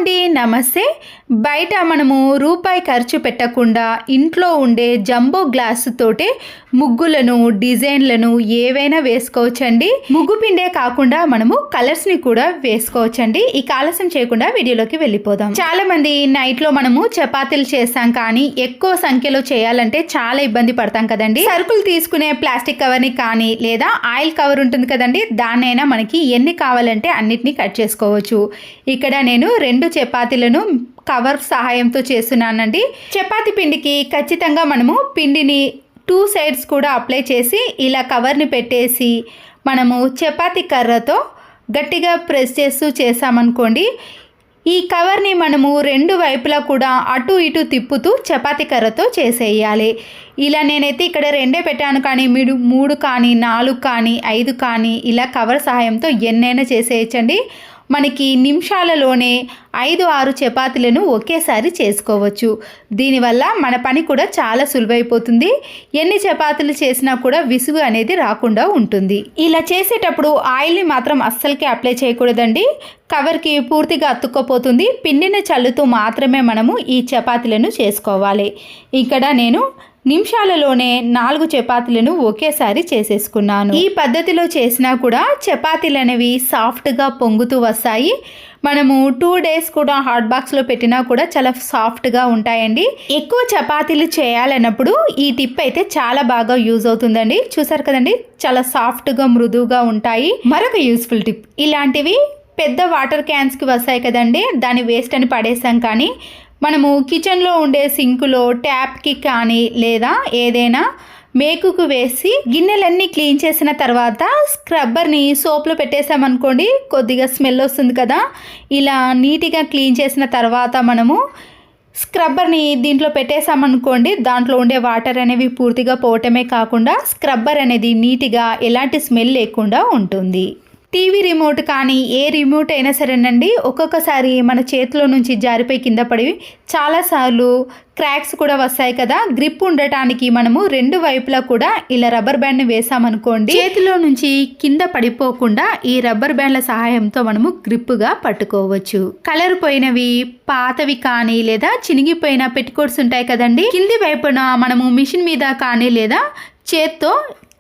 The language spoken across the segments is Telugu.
అండి, నమస్తే. బయట మనము రూపాయి ఖర్చు పెట్టకుండా ఇంట్లో ఉండే జంబో గ్లాస్ తోటే ముగ్గులను, డిజైన్లను ఏవైనా వేసుకోవచ్చండి. ముగ్గు పిండే కాకుండా మనము కలర్స్ని కూడా వేసుకోవచ్చండి. ఈ ఆలస్యం చేయకుండా వీడియోలోకి వెళ్ళిపోదాం. చాలా మంది నైట్లో మనము చపాతీలు చేస్తాం, కానీ ఎక్కువ సంఖ్యలో చేయాలంటే చాలా ఇబ్బంది పడతాం కదండి. సరుకులు తీసుకునే ప్లాస్టిక్ కవర్ని కానీ లేదా ఆయిల్ కవర్ ఉంటుంది కదండి, దాన్నైనా మనకి ఎన్ని కావాలంటే అన్నిటినీ కట్ చేసుకోవచ్చు. ఇక్కడ నేను 2 చపాతీలను కవర్ సహాయంతో చేస్తున్నానండి. చపాతీ పిండికి ఖచ్చితంగా మనము పిండిని 2 సైడ్స్ కూడా అప్లై చేసి ఇలా కవర్ని పెట్టేసి మనము చపాతీ కర్రతో గట్టిగా ప్రెస్ చేస్తూ చేసామనుకోండి, ఈ కవర్ని మనము 2 వైపులా కూడా అటు ఇటు తిప్పుతూ చపాతీ కర్రతో చేసేయాలి. ఇలా నేనైతే ఇక్కడ 2 పెట్టాను, కానీ మీరు 3 కానీ 4 కానీ 5 కానీ ఇలా కవర్ సహాయంతో ఎన్నైనా చేసేయచ్చండి. మనకి నిమిషాలలోనే 5-6 చపాతీలను ఒకేసారి చేసుకోవచ్చు. దీనివల్ల మన పని కూడా చాలా సులువైపోతుంది. ఎన్ని చపాతీలు చేసినా కూడా విసుగు అనేది రాకుండా ఉంటుంది. ఇలా చేసేటప్పుడు ఆయిల్ని మాత్రం అస్సలకి అప్లై చేయకూడదండి. కవర్కి పూర్తిగా అతుక్కపోతుంది. పిండిని చల్లుతూ మాత్రమే మనము ఈ చపాతీలను చేసుకోవాలి. ఇక్కడ నేను నిమిషాలలోనే 4 చపాతీలను ఒకేసారి చేసేసుకున్నాను. ఈ పద్ధతిలో చేసినా కూడా చపాతీలు అనేవి సాఫ్ట్గా పొంగుతూ వస్తాయి. మనము 2 డేస్ కూడా హాట్ బాక్స్లో పెట్టినా కూడా చాలా సాఫ్ట్గా ఉంటాయండి. ఎక్కువ చపాతీలు చేయాలన్నప్పుడు ఈ టిప్ అయితే చాలా బాగా యూజ్ అవుతుందండి. చూసారు కదండి, చాలా సాఫ్ట్గా మృదువుగా ఉంటాయి. మరొక యూస్ఫుల్ టిప్, ఇలాంటివి పెద్ద వాటర్ క్యాన్స్కి వస్తాయి కదండి, దాని వేస్ట్ అని పడేసాం, కానీ మనము కిచెన్లో ఉండే సింకులో ట్యాప్కి కానీ లేదా ఏదైనా మేకుకు వేసి గిన్నెలన్నీ క్లీన్ చేసిన తర్వాత స్క్రబ్బర్ని సోప్లో పెట్టేసామనుకోండి, కొద్దిగా స్మెల్ వస్తుంది కదా. ఇలా నీట్గా క్లీన్ చేసిన తర్వాత మనము స్క్రబ్బర్ని దీంట్లో పెట్టేసామనుకోండి, దాంట్లో ఉండే వాటర్ అనేవి పూర్తిగా పోవటమే కాకుండా స్క్రబ్బర్ అనేది నీట్గా ఎలాంటి స్మెల్ లేకుండా ఉంటుంది. టీవీ రిమోట్ కానీ ఏ రిమోట్ అయినా సరేనండి, ఒక్కొక్కసారి మన చేతిలో నుంచి జారిపోయి కింద పడి చాలాసార్లు క్రాక్స్ కూడా వస్తాయి కదా. గ్రిప్ ఉండటానికి మనము 2 వైపులా కూడా ఇలా రబ్బర్ బ్యాండ్ని వేసామనుకోండి, చేతిలో నుంచి కింద పడిపోకుండా ఈ రబ్బర్ బ్యాండ్ల సహాయంతో మనము గ్రిప్గా పట్టుకోవచ్చు. కలర్ పోయినవి, పాతవి కానీ లేదా చినిగిపోయిన పెట్టికోట్స్ ఉంటాయి కదండి, కింది వైపున మనము మిషన్ మీద కానీ లేదా చేత్తో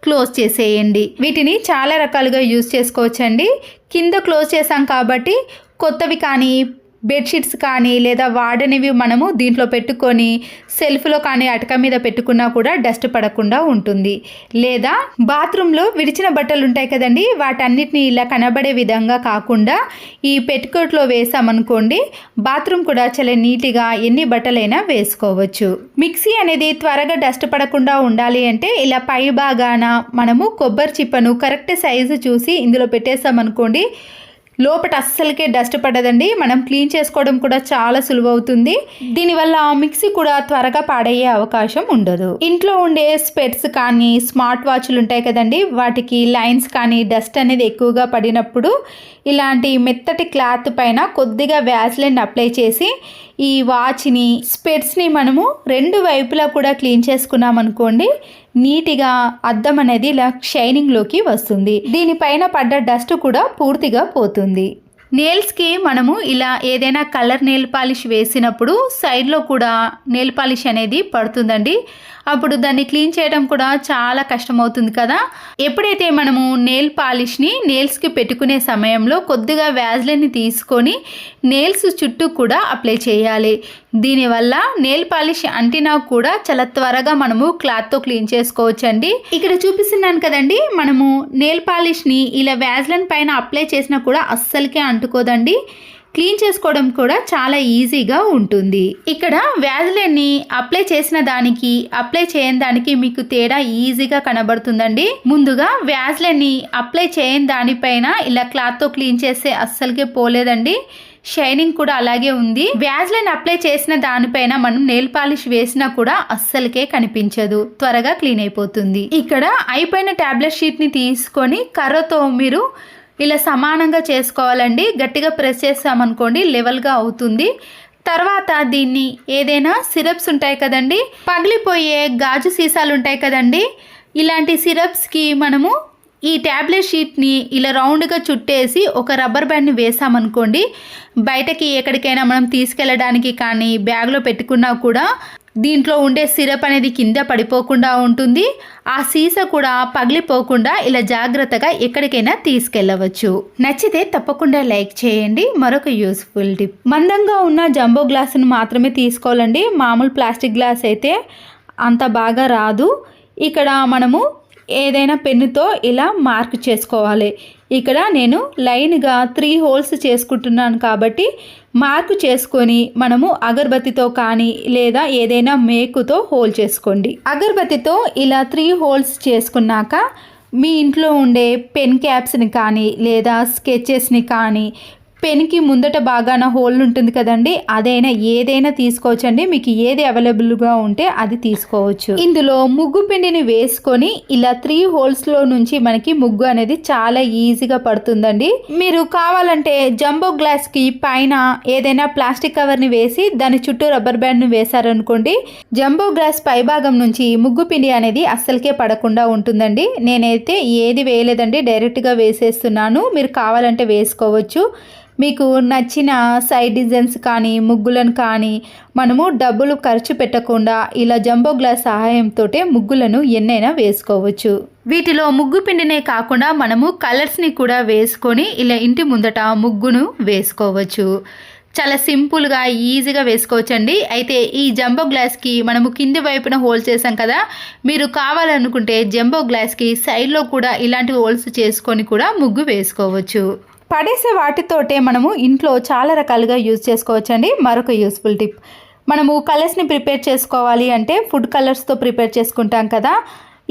క్లోజ్ చేసేయండి. వీటిని చాలా రకాలుగా యూజ్ చేసుకోవచ్చండి. కింద క్లోజ్ చేసాం కాబట్టి కొత్తవి కానీ బెడ్షీట్స్ కానీ లేదా వాడనివి మనము దీంట్లో పెట్టుకొని సెల్ఫ్లో కానీ అటక మీద పెట్టుకున్నా కూడా డస్ట్ పడకుండా ఉంటుంది. లేదా బాత్రూంలో విడిచిన బట్టలు ఉంటాయి కదండి, వాటన్నిటిని ఇలా కనబడే విధంగా కాకుండా ఈ పెట్టుకోట్లో వేసామనుకోండి, బాత్రూమ్ కూడా చాలా నీట్గా ఎన్ని బట్టలైనా వేసుకోవచ్చు. మిక్సీ అనేది త్వరగా డస్ట్ పడకుండా ఉండాలి అంటే ఇలా పై భాగాన మనము కొబ్బరి చిప్పను కరెక్ట్ సైజు చూసి ఇందులో పెట్టేసామనుకోండి, లోపల అస్సలకే డస్ట్ పడదండి. మనం క్లీన్ చేసుకోవడం కూడా చాలా సులువవుతుంది. దీనివల్ల మిక్సీ కూడా త్వరగా పాడయ్యే అవకాశం ఉండదు. ఇంట్లో ఉండే స్పెట్స్ కానీ స్మార్ట్ వాచ్లు ఉంటాయి కదండి, వాటికి లైన్స్ కానీ డస్ట్ అనేది ఎక్కువగా పడినప్పుడు ఇలాంటి మెత్తటి క్లాత్ పైన కొద్దిగా వ్యాజ్లైన్ అప్లై చేసి ఈ వాచ్ని స్పెట్స్ని మనము 2 వైపులా కూడా క్లీన్ చేసుకున్నాం అనుకోండి, నీట్గా అద్దం అనేది ఇలా షైనింగ్లోకి వస్తుంది. దీనిపైన పడ్డ డస్ట్ కూడా పూర్తిగా పోతుంది. నెయిల్స్కి మనము ఇలా ఏదైనా కలర్ నెయిల్ పాలిష్ వేసినప్పుడు సైడ్లో కూడా నెయిల్ పాలిష్ అనేది పడుతుందండి. అప్పుడు దాన్ని క్లీన్ చేయడం కూడా చాలా కష్టమవుతుంది కదా. ఎప్పుడైతే మనము నెయిల్ పాలిష్ని నెయిల్స్కి పెట్టుకునే సమయంలో కొద్దిగా వ్యాజ్లైన్ని తీసుకొని నెయిల్స్ చుట్టూ కూడా అప్లై చేయాలి. దీనివల్ల నెయిల్ పాలిష్ అంటినా కూడా చాలా త్వరగా మనము క్లాత్తో క్లీన్ చేసుకోవచ్చండి. ఇక్కడ చూపిస్తున్నాను కదండి, మనము నెయిల్ పాలిష్ని ఇలా వ్యాజ్లైన్ పైన అప్లై చేసినా కూడా అస్సలకే అంటుకోదండి. క్లీన్ చేసుకోవడం కూడా చాలా ఈజీగా ఉంటుంది. ఇక్కడ వ్యాజ్లైన్ని అప్లై చేసిన దానికి అప్లై చేయని దానికి మీకు తేడా ఈజీగా కనబడుతుందండి. ముందుగా వ్యాజ్లైన్ని అప్లై చేయని దానిపైన ఇలా క్లాత్తో క్లీన్ చేస్తే అస్సలకే పోలేదండి. షైనింగ్ కూడా అలాగే ఉంది. వ్యాజ్లైన్ అప్లై చేసిన దానిపైన మనం నెయిల్ పాలిష్ వేసినా కూడా అస్సలకే కనిపించదు, త్వరగా క్లీన్ అయిపోతుంది. ఇక్కడ అయిపోయిన టాబ్లెట్ షీట్ని తీసుకొని కర్రతో మీరు ఇలా సమానంగా చేసుకోవాలండి. గట్టిగా ప్రెస్ చేసామనుకోండి లెవెల్గా అవుతుంది. తర్వాత దీన్ని ఏదైనా సిరప్స్ ఉంటాయి కదండి, పగిలిపోయే గాజు సీసాలు ఉంటాయి కదండి, ఇలాంటి సిరప్స్కి మనము ఈ ట్యాబ్లెట్ షీట్ని ఇలా రౌండ్గా చుట్టేసి ఒక రబ్బర్ బ్యాండ్ని వేసామనుకోండి, బయటకి ఎక్కడికైనా మనం తీసుకెళ్ళడానికి కానీ బ్యాగ్లో పెట్టుకున్నా కూడా దీంట్లో ఉండే సిరప్ అనేది కింద పడిపోకుండా ఉంటుంది. ఆ సీసా కూడా పగిలిపోకుండా ఇలా జాగ్రత్తగా ఎక్కడికైనా తీసుకెళ్ళవచ్చు. నచ్చితే తప్పకుండా లైక్ చేయండి. మరొక యూస్ఫుల్ టిప్, మందంగా ఉన్న జంబో గ్లాసును మాత్రమే తీసుకోవాలండి. మామూలు ప్లాస్టిక్ గ్లాస్ అయితే అంత బాగా రాదు. ఇక్కడ మనము ఏదైనా పెన్నుతో ఇలా మార్క్ చేసుకోవాలి. ఇక్కడ నేను లైన్గా 3 హోల్స్ చేసుకుంటున్నాను కాబట్టి మార్కు చేసుకొని మనము అగరబత్తితో కానీ లేదా ఏదైనా మేకుతో హోల్ చేసుకోండి. అగరబత్తితో ఇలా 3 హోల్స్ చేసుకున్నాక మీ ఇంట్లో ఉండే పెన్ క్యాప్స్ని కానీ లేదా స్కెచెస్ని కానీ, పెన్కి ముందట బాగాన హోల్ ఉంటుంది కదండి, అదైనా ఏదైనా తీసుకోవచ్చండి. మీకు ఏది అవైలబుల్గా ఉంటే అది తీసుకోవచ్చు. ఇందులో ముగ్గు పిండిని వేసుకొని ఇలా 3 హోల్స్లో నుంచి మనకి ముగ్గు అనేది చాలా ఈజీగా పడుతుందండి. మీరు కావాలంటే జంబో గ్లాస్కి పైన ఏదైనా ప్లాస్టిక్ కవర్ని వేసి దాని చుట్టూ రబ్బర్ బ్యాండ్ని వేశారనుకోండి, జంబో గ్లాస్ పై భాగం నుంచి ముగ్గు పిండి అనేది అస్సలకే పడకుండా ఉంటుందండి. నేనైతే ఏది వేయలేదండి, డైరెక్ట్గా వేసేస్తున్నాను. మీరు కావాలంటే వేసుకోవచ్చు. మీకు నచ్చిన సైడ్ డిజైన్స్ కానీ ముగ్గులను కానీ మనము డబ్బులు ఖర్చు పెట్టకుండా ఇలా జంబో గ్లాస్ సహాయంతో ముగ్గులను ఎన్నైనా వేసుకోవచ్చు. వీటిలో ముగ్గు పిండినే కాకుండా మనము కలర్స్ని కూడా వేసుకొని ఇలా ఇంటి ముందట ముగ్గును వేసుకోవచ్చు. చాలా సింపుల్గా ఈజీగా వేసుకోవచ్చండి. అయితే ఈ జంబో గ్లాస్కి మనము కింది వైపున హోల్ చేసాం కదా, మీరు కావాలనుకుంటే జంబో గ్లాస్కి సైడ్లో కూడా ఇలాంటి హోల్స్ చేసుకొని కూడా ముగ్గు వేసుకోవచ్చు. పడేసే వాటితోటే మనము ఇంట్లో చాలా రకాలుగా యూజ్ చేసుకోవచ్చండి. మరొక యూస్ఫుల్ టిప్, మనము కలర్స్ని ప్రిపేర్ చేసుకోవాలి అంటే ఫుడ్ కలర్స్తో ప్రిపేర్ చేసుకుంటాం కదా,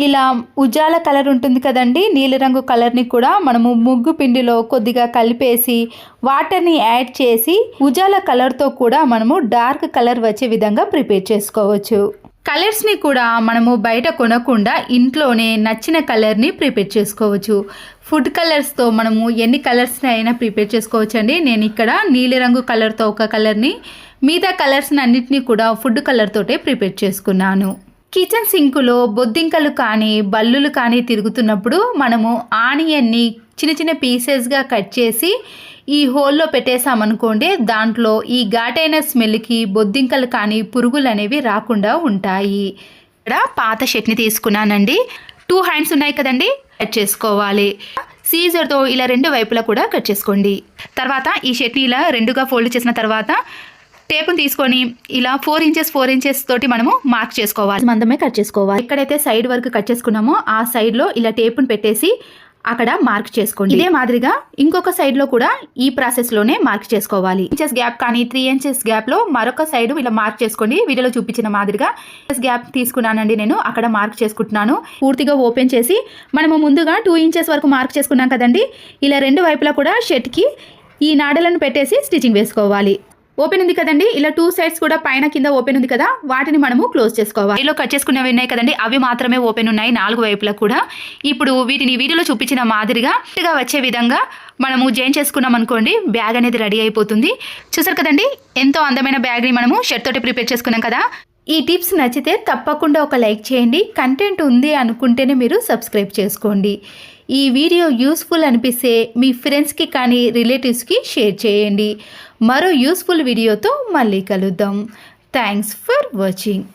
ఇలా ఉజాల కలర్ ఉంటుంది కదండి, నీలిరంగు కలర్ని కూడా మనము ముగ్గు పిండిలో కొద్దిగా కలిపేసి వాటర్ని యాడ్ చేసి ఉజాల కలర్తో కూడా మనము డార్క్ కలర్ వచ్చే విధంగా ప్రిపేర్ చేసుకోవచ్చు. కలర్స్ని కూడా మనము బయట కొనకుండా ఇంట్లోనే నచ్చిన కలర్ని ప్రిపేర్ చేసుకోవచ్చు. ఫుడ్ కలర్స్తో మనము ఎన్ని కలర్స్ని అయినా ప్రిపేర్ చేసుకోవచ్చండి. నేను ఇక్కడ నీలిరంగు కలర్తో ఒక కలర్ని, మిగతా కలర్స్ని అన్నిటినీ కూడా ఫుడ్ కలర్తోటే ప్రిపేర్ చేసుకున్నాను. కిచెన్ సింకులో బొద్దింకలు కానీ బల్లులు కానీ తిరుగుతున్నప్పుడు మనము ఆనియన్ని చిన్న చిన్న పీసెస్గా కట్ చేసి ఈ హోల్లో పెట్టేసామనుకోండి, దాంట్లో ఈ ఘాటైన స్మెల్కి బొద్దింకలు కానీ పురుగులు అనేవి రాకుండా ఉంటాయి. ఇక్కడ పాత షర్ట్ని తీసుకున్నానండి. 2 హ్యాండ్స్ ఉన్నాయి కదండి, కట్ చేసుకోవాలి. సీజర్తో ఇలా 2 వైపులా కూడా కట్ చేసుకోండి. తర్వాత ఈ షర్ట్ని ఇలా 2గా ఫోల్డ్ చేసిన తర్వాత టేపుని తీసుకొని ఇలా 4 ఇంచెస్ తోటి మనము మార్క్ చేసుకోవాలి. మందమే కట్ చేసుకోవాలి. ఎక్కడైతే సైడ్ వరకు కట్ చేసుకున్నామో ఆ సైడ్లో ఇలా టేపుని పెట్టేసి అక్కడ మార్క్ చేసుకోండి. ఇదే మాదిరిగా ఇంకొక సైడ్లో కూడా ఈ ప్రాసెస్లోనే మార్క్ చేసుకోవాలి. ఇంచెస్ గ్యాప్ కానీ 3 ఇంచెస్ గ్యాప్లో మరొక సైడ్ ఇలా మార్క్ చేసుకోండి. వీడియోలో చూపించిన మాదిరిగా గ్యాప్ తీసుకున్నానండి నేను, అక్కడ మార్క్ చేసుకుంటున్నాను. పూర్తిగా ఓపెన్ చేసి మనము ముందుగా 2 ఇంచెస్ వరకు మార్క్ చేసుకున్నాం కదండి, ఇలా 2 వైపులా కూడా షర్ట్కి ఈ నాడలను పెట్టేసి స్టిచ్చింగ్ వేసుకోవాలి. ఓపెన్ ఉంది కదండి, ఇలా 2 సైడ్స్ కూడా పైన కింద ఓపెన్ ఉంది కదా, వాటిని మనము క్లోజ్ చేసుకోవాలి. వీడియోలో కట్ చేసుకునేవి ఉన్నాయి కదండి, అవి మాత్రమే ఓపెన్ ఉన్నాయి 4 వైపులా కూడా. ఇప్పుడు వీటిని వీడియోలో చూపించిన మాదిరిగా వచ్చే విధంగా మనము జాయిన్ చేసుకున్నాం అనుకోండి, బ్యాగ్ అనేది రెడీ అయిపోతుంది. చూసారు కదండి, ఎంతో అందమైన బ్యాగ్ని మనము షర్ట్ తోటి ప్రిపేర్ చేసుకున్నాం కదా. ఈ టిప్స్ నచ్చితే తప్పకుండా ఒక లైక్ చేయండి. కంటెంట్ ఉంది అనుకుంటేనే మీరు సబ్స్క్రైబ్ చేసుకోండి. ఈ వీడియో యూస్ఫుల్ అనిపిస్తే మీ ఫ్రెండ్స్కి కానీ రిలేటివ్స్కి షేర్ చేయండి. మరో యూస్ఫుల్ వీడియోతో మళ్ళీ కలుద్దాం. Thanks for watching.